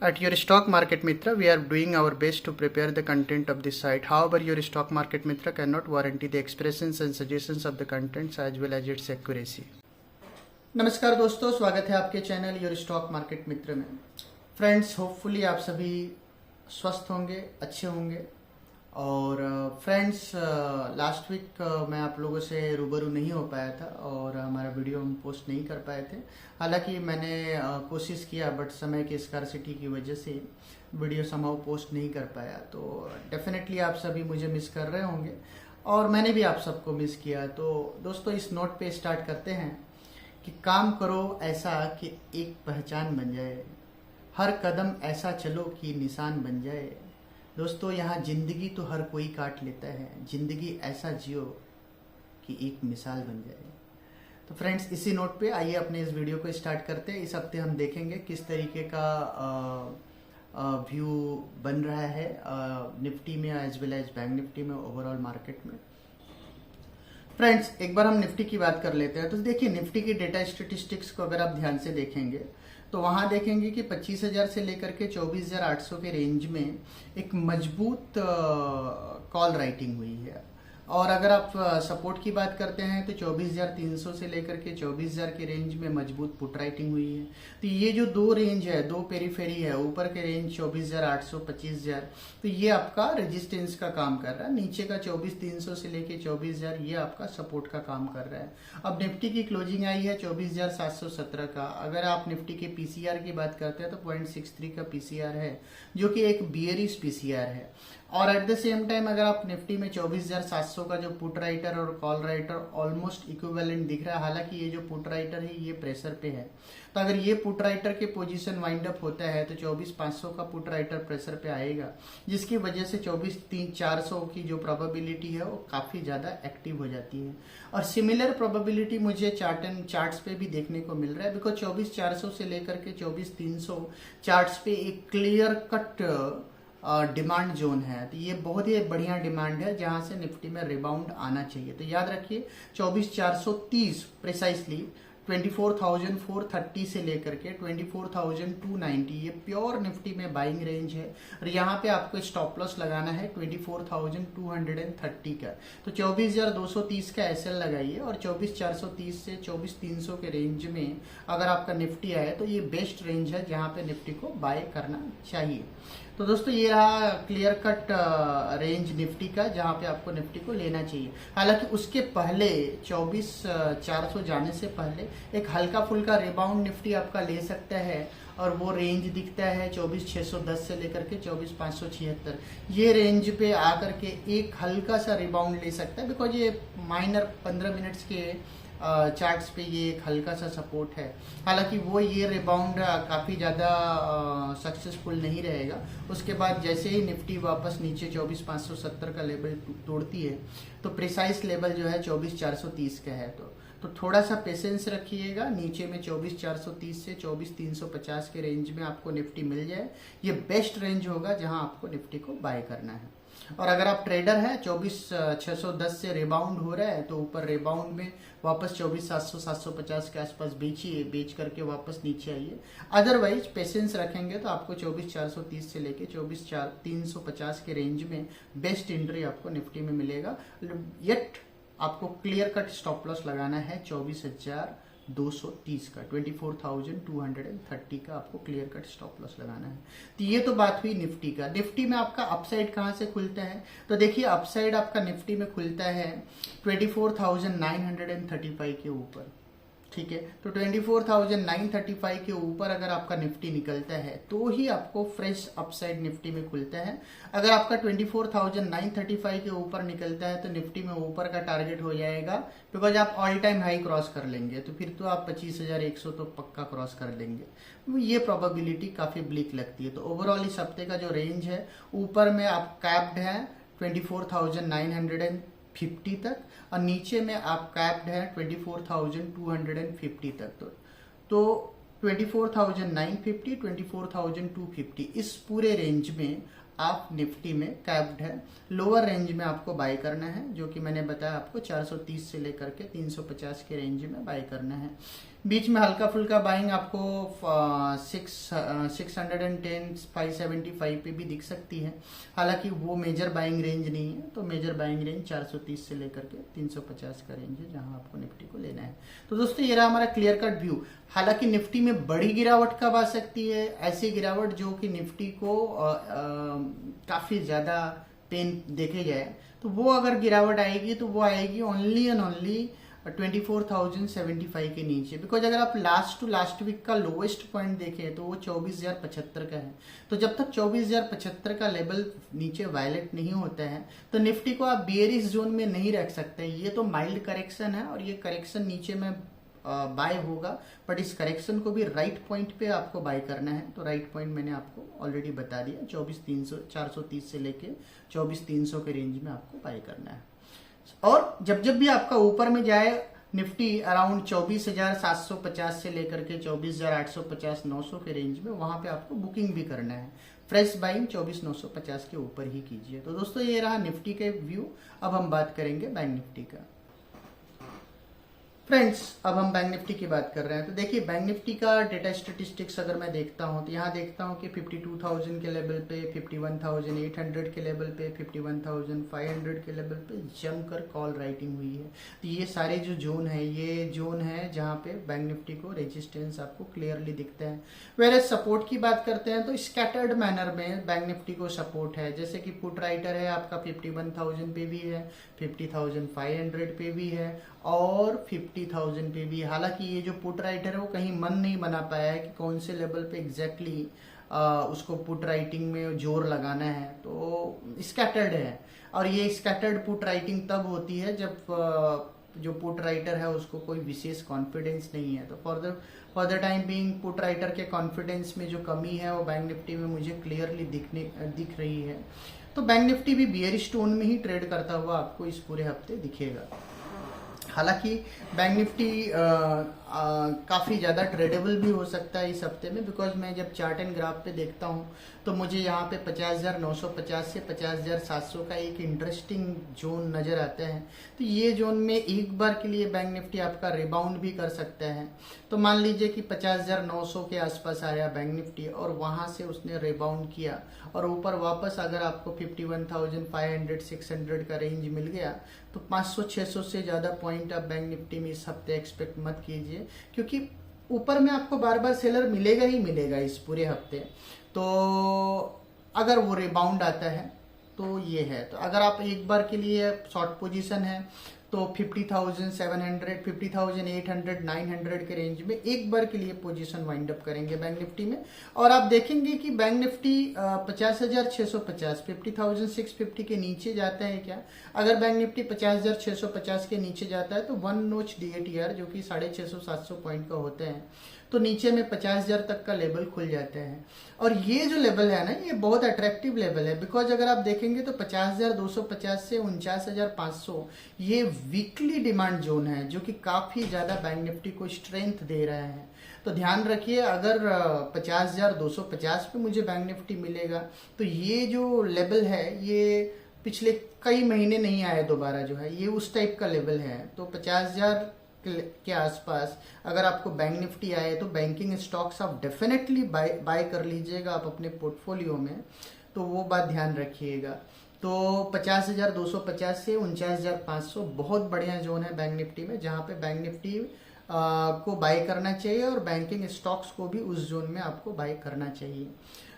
At your stock market Mitra, we are doing our best to prepare the content of this site. However, your stock market Mitra cannot guarantee the expressions and suggestions of the contents as well as its accuracy. नमस्कार दोस्तों, स्वागत है आपके channel your stock market मित्र में। Friends, hopefully आप सभी स्वस्थ होंगे, अच्छे होंगे। और फ्रेंड्स, लास्ट वीक मैं आप लोगों से रूबरू नहीं हो पाया था और हमारा वीडियो हम पोस्ट नहीं कर पाए थे। हालांकि मैंने कोशिश किया, बट समय की स्कार्सिटी की वजह से वीडियो समहाउ पोस्ट नहीं कर पाया। तो डेफिनेटली आप सभी मुझे मिस कर रहे होंगे और मैंने भी आप सबको मिस किया। तो दोस्तों, इस नोट पे स्टार्ट करते हैं कि काम करो ऐसा कि एक पहचान बन जाए, हर कदम ऐसा चलो कि निशान बन जाए। दोस्तों, यहाँ जिंदगी तो हर कोई काट लेता है, जिंदगी ऐसा जियो कि एक मिसाल बन जाए। तो फ्रेंड्स, इसी नोट पे आइए अपने इस वीडियो को स्टार्ट करते हैं। इस हफ्ते हम देखेंगे किस तरीके का व्यू बन रहा है निफ्टी में as well as bank Nifty में, ओवरऑल मार्केट में। फ्रेंड्स, एक बार हम निफ्टी की बात कर लेते हैं। तो देखिए, निफ्टी की डेटा स्टेटिस्टिक्स को अगर आप ध्यान से देखेंगे तो वहां देखेंगे कि 25,000 से लेकर के 24,800 के रेंज में एक मजबूत कॉल राइटिंग हुई है। और अगर आप सपोर्ट की बात करते हैं तो 24,300 से लेकर के 24,000 के रेंज में मजबूत पुट राइटिंग हुई है। तो ये जो दो रेंज है, दो पेरीफेरी है, ऊपर के रेंज 24,800, 25,000, तो ये आपका रेजिस्टेंस का काम कर रहा है। नीचे का 24,300 से लेकर 24,000 ये आपका सपोर्ट का काम कर रहा है। अब निफ्टी की क्लोजिंग आई है 24,717 का। अगर आप निफ्टी के पीसीआर की बात करते हैं तो 0.63 का पीसीआर है, जो कि एक बियरिश पीसीआर है। और एट द सेम टाइम अगर आप निफ्टी में 24,700 का जो पुट राइटर और कॉल राइटर ऑलमोस्ट इक्विवेलेंट दिख रहा है। हालांकि ये जो पुट राइटर है ये प्रेशर पे है, तो अगर ये पुट राइटर के पोजीशन वाइंड अप होता है तो 24,500 का पुट राइटर प्रेशर पे आएगा, जिसकी वजह से 24,400 की जो प्रोबेबिलिटी है वो काफी ज्यादा एक्टिव हो जाती है। और सिमिलर प्रोबेबिलिटी मुझे चार्ट्स पे भी देखने को मिल रहा है, बिकॉज 24,400 से लेकर के 24,300 चार्ट्स पे एक क्लियर कट डिमांड जोन है। तो ये बहुत ही बढ़िया डिमांड है जहां से निफ्टी में रिबाउंड आना चाहिए। तो याद रखिए, 24,430 प्रिसाइसली 24,430 से लेकर के 24,290 ये प्योर निफ्टी में बाइंग रेंज है। और यहाँ पे आपको स्टॉप लॉस लगाना है 24,230 का। तो 24,230 का एसएल लगाइए और 24,430 से 24,300 के रेंज में अगर आपका निफ्टी आए तो ये बेस्ट रेंज है जहाँ पे निफ्टी को बाय करना चाहिए। तो दोस्तों, ये रहा क्लियर कट रेंज निफ्टी का, जहां पे आपको निफ्टी को लेना चाहिए। हालांकि उसके पहले 24,400 जाने से पहले एक हल्का फुल्का रिबाउंड निफ्टी आपका ले सकता है और वो रेंज दिखता है 24,610 से लेकर के 24,576। ये रेंज पे आकर के एक हल्का सा रिबाउंड ले सकता है, बिकॉज ये माइनर 15 मिनट्स के चार्ट्स पे ये एक हल्का सा सपोर्ट है। हालांकि वो ये रिबाउंड काफ़ी ज़्यादा सक्सेसफुल नहीं रहेगा। उसके बाद जैसे ही निफ्टी वापस नीचे 24,570 का लेवल तोड़ती है तो प्रिसाइज लेवल जो है 24,430 का है। तो थोड़ा सा पेशेंस रखिएगा। नीचे में 24,430 से 24,350 के रेंज में आपको निफ्टी मिल जाए, ये बेस्ट रेंज होगा जहां आपको निफ्टी को बाय करना है। और अगर आप ट्रेडर हैं, 24,610 से रिबाउंड हो रहा है तो ऊपर रिबाउंड में वापस 24,700, 750 के आसपास बेचिए, बेच करके वापस नीचे आइए। अदरवाइज पेशेंस रखेंगे तो आपको 24,430 से लेके 24,350 के रेंज में बेस्ट एंट्री आपको निफ्टी में मिलेगा। येट आपको क्लियर कट स्टॉप लॉस लगाना है 24,230 का, 24,230 का आपको क्लियर कट स्टॉप लॉस लगाना है। तो ये तो बात हुई निफ्टी का। निफ्टी में आपका अपसाइड कहां से खुलता है? तो देखिए, अपसाइड आपका निफ्टी में खुलता है 24,935 के ऊपर। ठीक है, तो 24,935 के ऊपर अगर आपका निफ्टी निकलता है तो ही आपको फ्रेश अपसाइड निफ्टी में खुलता है। अगर आपका 24,935 के ऊपर निकलता है तो निफ्टी में ऊपर का टारगेट हो जाएगा, बिकॉज आप ऑल टाइम हाई क्रॉस कर लेंगे, तो फिर तो आप 25,100 तो पक्का क्रॉस कर लेंगे। ये प्रोबेबिलिटी काफी ब्लिक लगती है। तो ओवरऑल इस हफ्ते का जो रेंज है, ऊपर में आप कैप्ड है 24,950 तक और नीचे में आप कैप्ड है 24,250 तक। तो 24,950, 24,250 इस पूरे रेंज में आप निफ्टी में कैप्ड है। लोअर रेंज में आपको बाय करना है, जो कि मैंने बताया आपको 430 से लेकर के 350 के रेंज में बाय करना है। बीच में हल्का फुल्का बाइंग आपको 610 575 पे भी दिख सकती है। हालांकि वो मेजर बाइंग रेंज नहीं है, तो मेजर बाइंग रेंज 430 से लेकर के 350 का रेंज है जहां आपको निफ्टी को लेना है। तो दोस्तों ये रहा हमारा क्लियर कट व्यू। हालांकि निफ्टी में बड़ी गिरावट कब आ सकती है, ऐसी गिरावट जो कि निफ्टी को काफी ज्यादा पेन देखे जाए, तो वो अगर गिरावट आएगी तो वो आएगी ओनली एंड ओनली 24,075 के नीचे। बिकॉज अगर आप लास्ट टू लास्ट वीक का लोवेस्ट पॉइंट देखें तो वो 24,075 का है। तो जब तक 24,075 का लेवल नीचे वायलेट नहीं होता है तो निफ्टी को आप बियरिश जोन में नहीं रख सकते। ये तो माइल्ड करेक्शन है और ये करेक्शन नीचे में बाय होगा, बट इस करेक्शन को भी राइट पॉइंट पे आपको बाय करना है। तो राइट पॉइंट मैंने आपको ऑलरेडी बता दिया, 430 से लेके 24,300 के रेंज में आपको बाय करना है। और जब जब भी आपका ऊपर में जाए निफ्टी अराउंड 24,750 से लेकर के 24,850 900 के रेंज में, वहां पे आपको बुकिंग भी करना है। फ्रेश बाइंग 24,950 के ऊपर ही कीजिए। तो दोस्तों ये रहा निफ्टी के व्यू। अब हम बात करेंगे बैंक निफ्टी का। फ्रेंड्स अब हम बैंक निफ्टी की बात कर रहे हैं। तो देखिए बैंक निफ्टी का डेटा स्टेटिस्टिक्स अगर मैं देखता हूं तो यहाँ देखता हूं कि 52,000 के लेवल पे, 51,800 के लेवल पे, 51,500 के लेवल पे जमकर कॉल राइटिंग हुई है। तो ये सारे जो जोन है, ये जोन है जहाँ पे बैंक निफ्टी को रेजिस्टेंस आपको क्लियरली दिखता है। वेरे सपोर्ट की बात करते हैं तो स्कैटर्ड मैनर में बैंक निफ्टी को सपोर्ट है। जैसे कि पुट राइटर है आपका 51,000 पे भी है, 50,500 पे भी है और 50,000 पे भी। हालांकि ये जो पुट राइटर है वो कहीं मन नहीं बना पाया है कि कौन से लेवल पे एग्जैक्टली उसको पुट राइटिंग में जोर लगाना है, तो स्कैटर्ड है। और ये स्कैटर्ड पुट राइटिंग तब होती है जब जो पुट राइटर है उसको कोई विशेष कॉन्फिडेंस नहीं है। तो for the time being put writer के कॉन्फिडेंस में जो कमी है वो बैंक निफ्टी में मुझे क्लियरली दिख रही है। तो बैंक निफ्टी भी बियरिश टोन में ही ट्रेड करता हुआ आपको इस पूरे हफ्ते दिखेगा। हालांकि बैंक निफ्टी काफ़ी ज़्यादा ट्रेडेबल भी हो सकता है इस हफ्ते में। बिकॉज मैं जब चार्ट एंड ग्राफ पे देखता हूँ तो मुझे यहाँ पे 50,950 से 50,700 का एक इंटरेस्टिंग जोन नज़र आता है। तो ये जोन में एक बार के लिए बैंक निफ्टी आपका रिबाउंड भी कर सकता है। तो मान लीजिए कि 50,900 के आसपास आया बैंक निफ्टी और वहाँ से उसने रिबाउंड किया और ऊपर वापस अगर आपको 51,500 600 का रेंज मिल गया तो 500-600 से ज़्यादा पॉइंट आप बैंक निफ्टी में इस हफ्ते एक्सपेक्ट मत कीजिए, क्योंकि ऊपर में आपको बार बार सेलर मिलेगा ही मिलेगा इस पूरे हफ्ते। तो अगर वो रिबाउंड आता है तो ये है। तो अगर आप एक बार के लिए शॉर्ट पोजीशन है तो 50,700 50,800 900 के रेंज में एक बार के लिए पोजीशन वाइंड अप करेंगे बैंक निफ्टी में। और आप देखेंगे कि बैंक निफ्टी 50,650 50,650 के नीचे जाता है क्या। अगर बैंक निफ्टी 50,650 के नीचे जाता है तो वन नोच DATR जो कि 650-700 पॉइंट का होता है, तो नीचे में 50,000 तक का लेवल खुल जाता है। और ये जो लेवल है ना, ये बहुत अट्रैक्टिव लेवल है। बिकॉज अगर आप देखेंगे तो 50,250 से 49,500 ये वीकली डिमांड जोन है जो कि काफी ज्यादा बैंक निफ्टी को स्ट्रेंथ दे रहा है। तो ध्यान रखिए, अगर 50,250 पे मुझे बैंक निफ्टी मिलेगा तो ये जो लेवल है ये पिछले कई महीने नहीं आया दोबारा, जो है ये उस टाइप का लेवल है। तो 50,000 के आसपास अगर आपको बैंक निफ्टी आए तो बैंकिंग स्टॉक्स आप डेफिनेटली बाय कर लीजिएगा आप अपने पोर्टफोलियो में। तो वो बात ध्यान रखिएगा। तो 50,250 से 49,500 बहुत बढ़िया जोन है बैंक निफ्टी में, जहां पे बैंक निफ्टी को बाय करना चाहिए और बैंकिंग स्टॉक्स को भी उस जोन में आपको बाय करना चाहिए।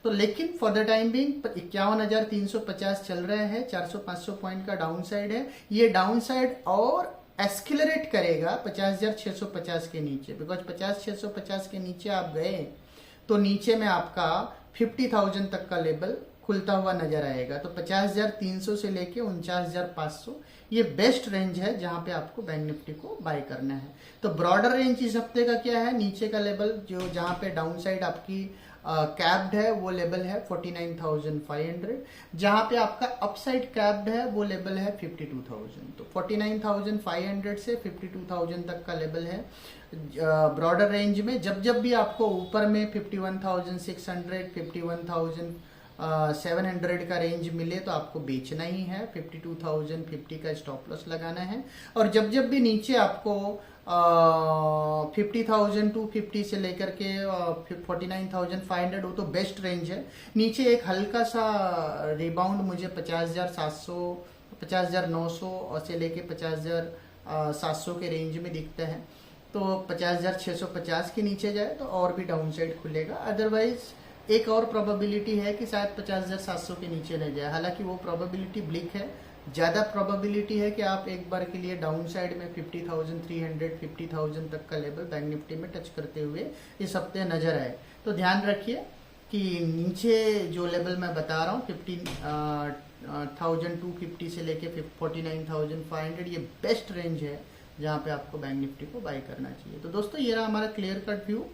तो लेकिन फॉर द टाइम बीइंग 51,350 चल रहा है, 400-500 पॉइंट का डाउन साइड है। ये डाउन साइड और एस्केलरेट करेगा 50,650 के नीचे। बिकॉज 50,650 के नीचे आप गए तो नीचे में आपका 50,000 तक का लेवल खुलता हुआ नजर आएगा। तो 50,300 से लेके 49,500 ये बेस्ट रेंज है जहां पे आपको बैंक निफ्टी को बाय करना है। तो ब्रॉडर रेंज इस हफ्ते का क्या है, नीचे का लेवल जो जहां पे डाउन साइड आपकी कैप्ड है वो लेवल है 49,500, जहां पे आपका अपसाइड कैप्ड है वो लेवल है 52,000। तो 49,500 से 52,000 तक का लेवल है ब्रॉडर रेंज में। जब जब भी आपको ऊपर में 51,600 51,700 का रेंज मिले तो आपको बेचना ही है, 52,050 का स्टॉप लॉस लगाना है। और जब जब भी नीचे आपको 50,250 से लेकर के 49,500, वो तो बेस्ट रेंज है। नीचे एक हल्का सा रिबाउंड मुझे 50,700, 50,900 से लेके 50,700 के रेंज में दिखता है। तो 50,650 के नीचे जाए तो और भी डाउन साइड खुलेगा। अदरवाइज एक और प्रोबेबिलिटी है कि शायद 50,700 के नीचे न जाए, हालांकि वो प्रोबेबिलिटी ब्लिक है। ज़्यादा प्रोबेबिलिटी है कि आप एक बार के लिए डाउन साइड में 50,300, 50,000 तक का लेवल बैंक निफ्टी में टच करते हुए इस हफ्ते नजर आए। तो ध्यान रखिए कि नीचे जो लेवल मैं बता रहा हूँ 15,250 से लेके 49,500, ये बेस्ट रेंज है जहाँ पे आपको बैंक निफ्टी को बाय करना चाहिए। तो दोस्तों ये रहा हमारा क्लियर कट व्यू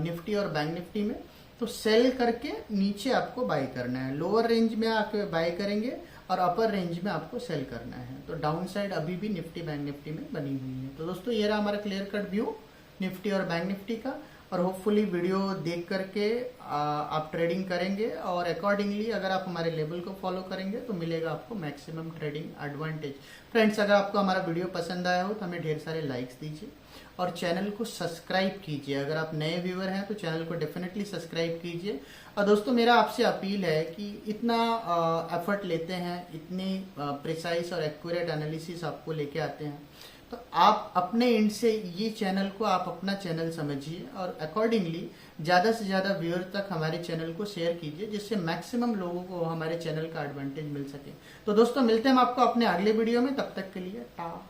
निफ्टी और बैंक निफ्टी में। तो सेल करके नीचे आपको बाय करना है, लोअर रेंज में आके बाय करेंगे और अपर रेंज में आपको सेल करना है। तो डाउन साइड अभी भी निफ्टी बैंक निफ्टी में बनी हुई है। तो दोस्तों ये रहा हमारा क्लियर कट व्यू निफ्टी और बैंक निफ्टी का। और होपफुली वीडियो देख करके आप ट्रेडिंग करेंगे और अकॉर्डिंगली अगर आप हमारे लेवल को फॉलो करेंगे तो मिलेगा आपको मैक्सिमम ट्रेडिंग एडवांटेज। फ्रेंड्स अगर आपको हमारा वीडियो पसंद आया हो तो हमें ढेर सारे लाइक्स दीजिए और चैनल को सब्सक्राइब कीजिए। अगर आप नए व्यूअर हैं तो चैनल को डेफिनेटली सब्सक्राइब कीजिए। और दोस्तों मेरा आपसे अपील है कि इतना एफर्ट लेते हैं, इतनी प्रिसाइज और एक्यूरेट एनालिसिस आपको लेके आते हैं, तो आप अपने एंड से ये चैनल को आप अपना चैनल समझिए और अकॉर्डिंगली ज़्यादा से ज़्यादा व्यूअर तक हमारे चैनल को शेयर कीजिए, जिससे मैक्सिमम लोगों को हमारे चैनल का एडवांटेज मिल सके। तो दोस्तों मिलते हैं हम आपको अपने अगले वीडियो में, तब तक के लिए टाटा।